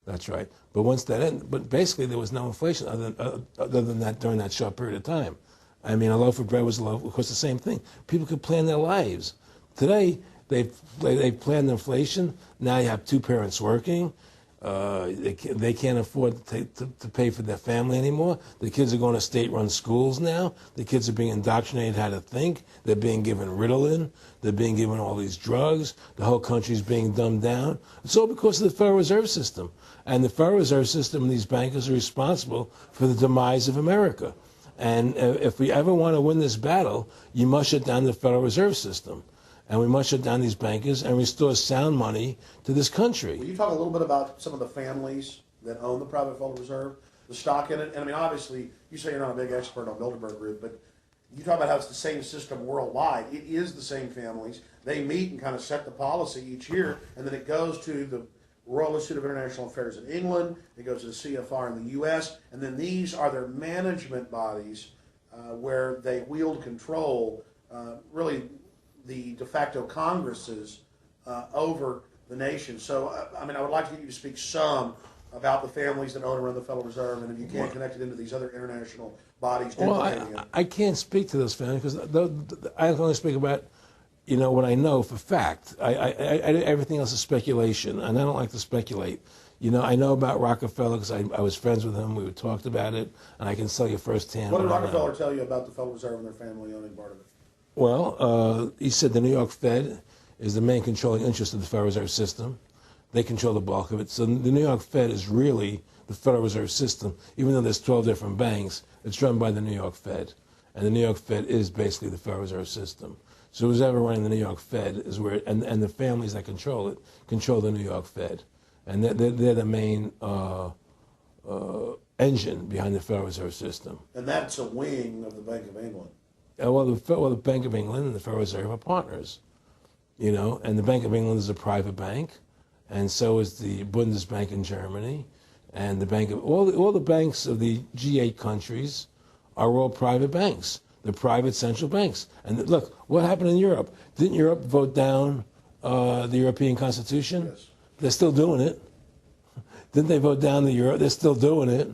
That's right. But once that ended, but basically there was no inflation other than that during that short period of time. I mean, a loaf of bread was a loaf. Of course, the same thing. People could plan their lives. Today, they've planned inflation. Now you have two parents working. They can't afford to pay for their family anymore. The kids are going to state-run schools now. The kids are being indoctrinated how to think. They're being given Ritalin. They're being given all these drugs. The whole country's being dumbed down. It's all because of the Federal Reserve System. And the Federal Reserve System and these bankers are responsible for the demise of America. And if we ever want to win this battle, you must shut down the Federal Reserve System. And we must shut down these bankers and restore sound money to this country. Will you talk a little bit about some of the families that own the private Federal Reserve, the stock in it? And I mean, obviously, you say you're not a big expert on Bilderberg Group, but you talk about how it's the same system worldwide. It is the same families. They meet and kind of set the policy each year, and then it goes to the Royal Institute of International Affairs in England, it goes to the CFR in the U.S., and then these are their management bodies where they wield control, really the de facto Congresses over the nation. So, I mean, I would like to get you to speak some about the families that own and run the Federal Reserve, and if you can connect it into these other international bodies. Well, I can't speak to those families because I can only speak about, what I know for fact. Everything else is speculation, and I don't like to speculate. I know about Rockefeller because I was friends with him. We talked about it, and I can tell you firsthand. What did Rockefeller tell you about the Federal Reserve and their family owning part of it? Well, he said the New York Fed is the main controlling interest of the Federal Reserve System. They control the bulk of it. So the New York Fed is really the Federal Reserve System. Even though there's 12 different banks, it's run by the New York Fed. And the New York Fed is basically the Federal Reserve System. So who's ever running the New York Fed is where, and the families that control it, control the New York Fed. And they're the main engine behind the Federal Reserve System. And that's a wing of the Bank of England. Well, the Bank of England and the Federal Reserve are partners, and the Bank of England is a private bank, and so is the Bundesbank in Germany, and the Bank of all the banks of the G8 countries are all private banks. They're private central banks. And look, what happened in Europe? Didn't Europe vote down the European Constitution? Yes. They're still doing it. Didn't they vote down the euro? They're still doing it.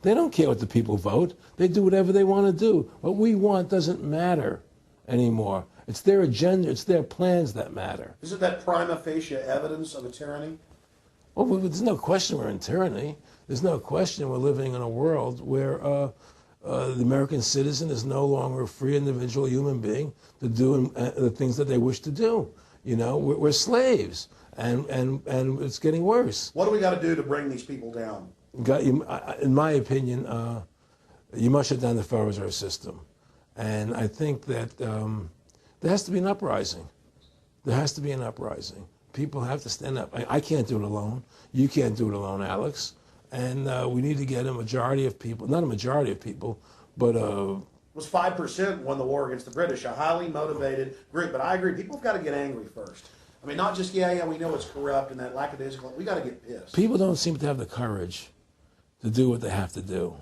They don't care what the people vote. They do whatever they want to do. What we want doesn't matter anymore. It's their agenda, it's their plans that matter. Isn't that prima facie evidence of a tyranny? Well, there's no question we're in tyranny. There's no question we're living in a world where the American citizen is no longer a free individual human being to do the things that they wish to do. We're slaves, and it's getting worse. What do we got to do to bring these people down? In my opinion, you must shut down the Federal Reserve System. And I think that there has to be an uprising. There has to be an uprising. People have to stand up. I can't do it alone. You can't do it alone, Alex. And we need to get a majority of people, not a majority of people, but it was 5% won the war against the British, a highly motivated group. But I agree, people have got to get angry first. I mean, not just, we know it's corrupt and that lackadaisical. We got to get pissed. People don't seem to have the courage to do what they have to do,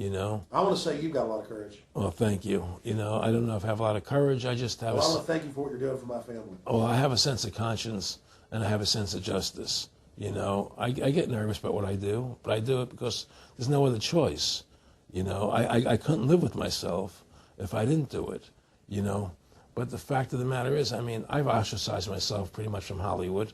I want to say you've got a lot of courage. Well, thank you. I don't know if I have a lot of courage. I just have I want to thank you for what you're doing for my family. Well, I have a sense of conscience, and I have a sense of justice. I get nervous about what I do, but I do it because there's no other choice. I couldn't live with myself if I didn't do it, But the fact of the matter is, I've ostracized myself pretty much from Hollywood.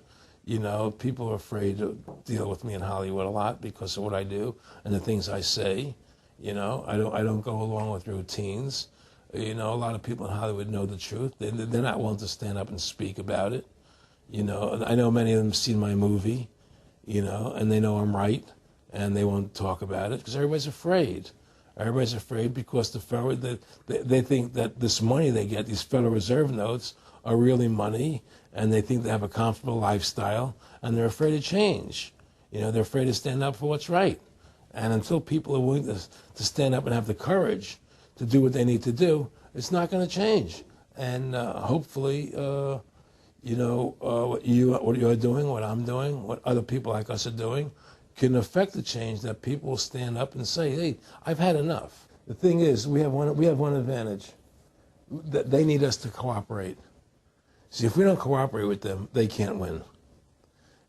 People are afraid to deal with me in Hollywood a lot because of what I do and the things I say. I don't go along with routines. A lot of people in Hollywood know the truth. They're not willing to stand up and speak about it. I know many of them have seen my movie, and they know I'm right, and they won't talk about it because everybody's afraid. Everybody's afraid because they think that this money they get, these Federal Reserve notes, are really money, and they think they have a comfortable lifestyle, and they're afraid to change. They're afraid to stand up for what's right. And until people are willing to stand up and have the courage to do what they need to do, it's not going to change. And hopefully, what you're doing, what I'm doing, what other people like us are doing, can affect the change that people will stand up and say, hey, I've had enough. The thing is, we have one advantage. That they need us to cooperate. See, if we don't cooperate with them, they can't win.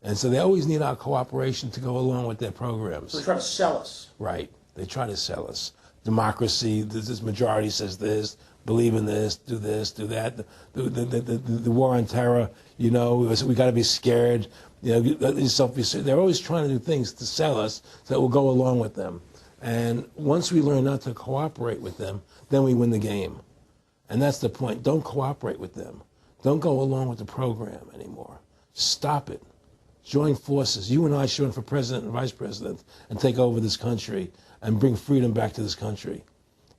And so they always need our cooperation to go along with their programs. So they try to sell us. Right. They try to sell us. Democracy, this majority says this, believe in this, do that. The war on terror, we got to be scared. They're always trying to do things to sell us so that we'll go along with them. And once we learn not to cooperate with them, then we win the game. And that's the point. Don't cooperate with them. Don't go along with the program anymore. Stop it. Join forces. You and I should run for president and vice president and take over this country and bring freedom back to this country.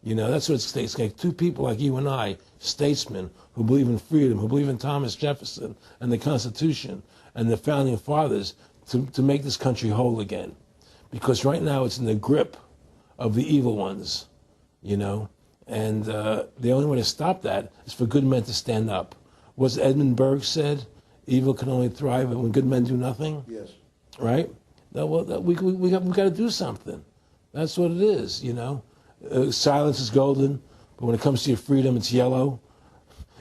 That's what it's going to take. Two people like you and I, statesmen, who believe in freedom, who believe in Thomas Jefferson and the Constitution and the founding fathers to make this country whole again. Because right now it's in the grip of the evil ones, and the only way to stop that is for good men to stand up. What's Edmund Burke said? Evil can only thrive when good men do nothing. Yes. Right? We got to do something. That's what it is, Silence is golden, but when it comes to your freedom, it's yellow.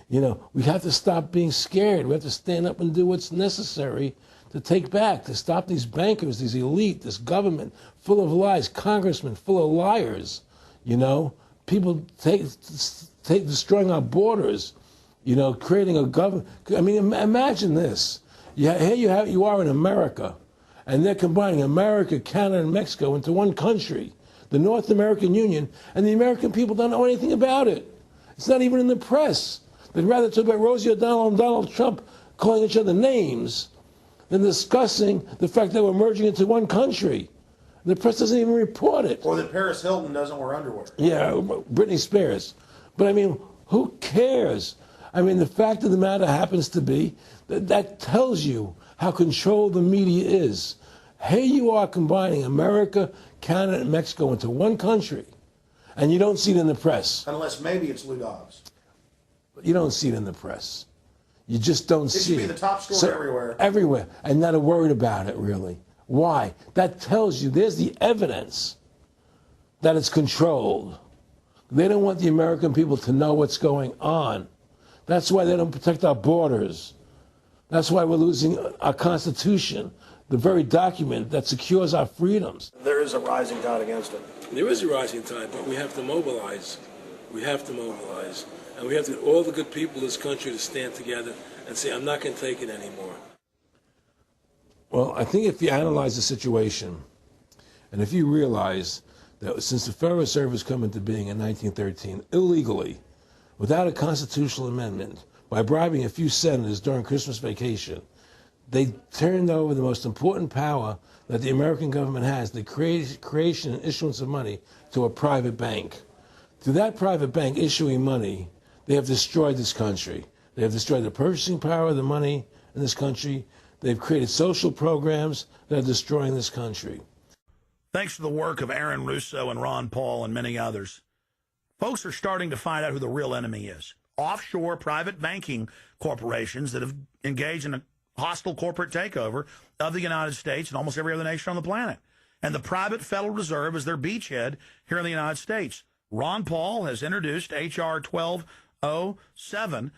We have to stop being scared. We have to stand up and do what's necessary to stop these bankers, these elite, this government full of lies, congressmen full of liars, people destroying our borders, creating a government. I mean, imagine this. Here you are in America, and they're combining America, Canada, and Mexico into one country, the North American Union, and the American people don't know anything about it. It's not even in the press. They'd rather talk about Rosie O'Donnell and Donald Trump calling each other names than discussing the fact that we're merging into one country. The press doesn't even report it. Or that Paris Hilton doesn't wear underwear. Yeah, Britney Spears. But I mean, who cares? I mean, the fact of the matter happens to be that tells you how controlled the media is. Here you are combining America, Canada, and Mexico into one country, and you don't see it in the press. Unless maybe it's Lou Dobbs. You don't see it in the press. You just don't see it. It should be the top story everywhere. Everywhere, and not a word about it, really. Why? That tells you there's the evidence that it's controlled. They don't want the American people to know what's going on. That's why they don't protect our borders. That's why we're losing our Constitution, the very document that secures our freedoms. There is a rising tide against it. There is a rising tide, but we have to mobilize. We have to mobilize. And we have to get all the good people in this country to stand together and say, I'm not going to take it anymore. Well, I think if you analyze the situation, and if you realize that since the Federal Reserve has come into being in 1913, illegally, without a constitutional amendment, by bribing a few senators during Christmas vacation, they turned over the most important power that the American government has, the creation and issuance of money, to a private bank. Through that private bank issuing money, they have destroyed this country. They have destroyed the purchasing power of the money in this country. They've created social programs that are destroying this country. Thanks to the work of Aaron Russo and Ron Paul and many others, folks are starting to find out who the real enemy is. Offshore private banking corporations that have engaged in a hostile corporate takeover of the United States and almost every other nation on the planet. And the private Federal Reserve is their beachhead here in the United States. Ron Paul has introduced H.R. 1207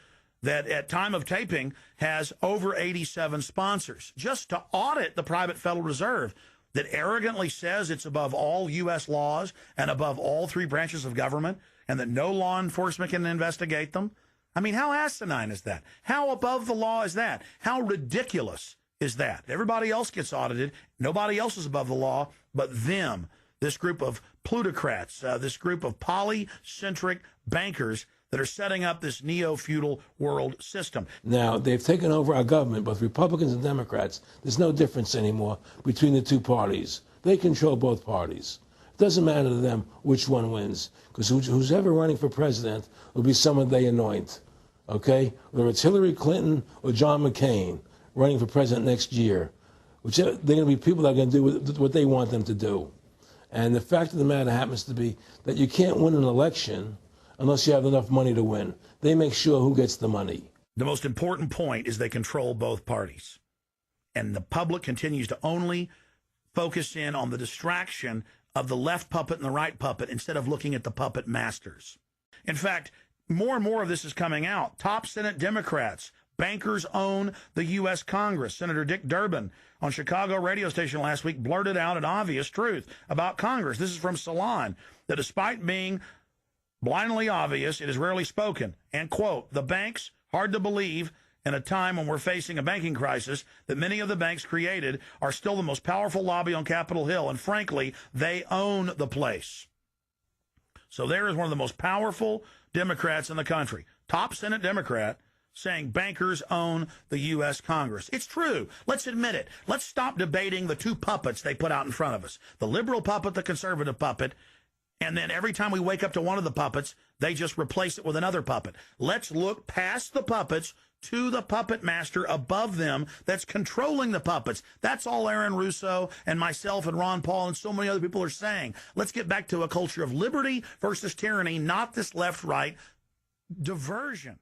that at time of taping has over 87 sponsors just to audit the private Federal Reserve that arrogantly says it's above all U.S. laws and above all three branches of government and that no law enforcement can investigate them. I mean, how asinine is that? How above the law is that? How ridiculous is that? Everybody else gets audited. Nobody else is above the law but them, this group of plutocrats, this group of polycentric bankers that are setting up this neo-feudal world system. Now, they've taken over our government, both Republicans and Democrats. There's no difference anymore between the two parties. They control both parties. It doesn't matter to them which one wins, because who's ever running for president will be someone they anoint, okay? Whether it's Hillary Clinton or John McCain running for president next year, they're going to be people that are going to do what they want them to do. And the fact of the matter happens to be that you can't win an election unless you have enough money to win. They make sure who gets the money. The most important point is they control both parties. And the public continues to only focus in on the distraction of the left puppet and the right puppet instead of looking at the puppet masters. In fact, more and more of this is coming out. Top Senate Democrats Bankers own the U.S. Congress. Senator Dick Durbin on Chicago radio station last week blurted out an obvious truth about Congress. This is from Salon, that despite being blindly obvious, it is rarely spoken. And, quote, the banks, hard to believe in a time when we're facing a banking crisis, that many of the banks created are still the most powerful lobby on Capitol Hill. And frankly, they own the place. So there is one of the most powerful Democrats in the country, top Senate Democrat, saying bankers own the U.S. Congress. It's true. Let's admit it. Let's stop debating the two puppets they put out in front of us, the liberal puppet, the conservative puppet, and then every time we wake up to one of the puppets, they just replace it with another puppet. Let's look past the puppets to the puppet master above them that's controlling the puppets. That's all Aaron Russo and myself and Ron Paul and so many other people are saying. Let's get back to a culture of liberty versus tyranny, not this left-right diversion.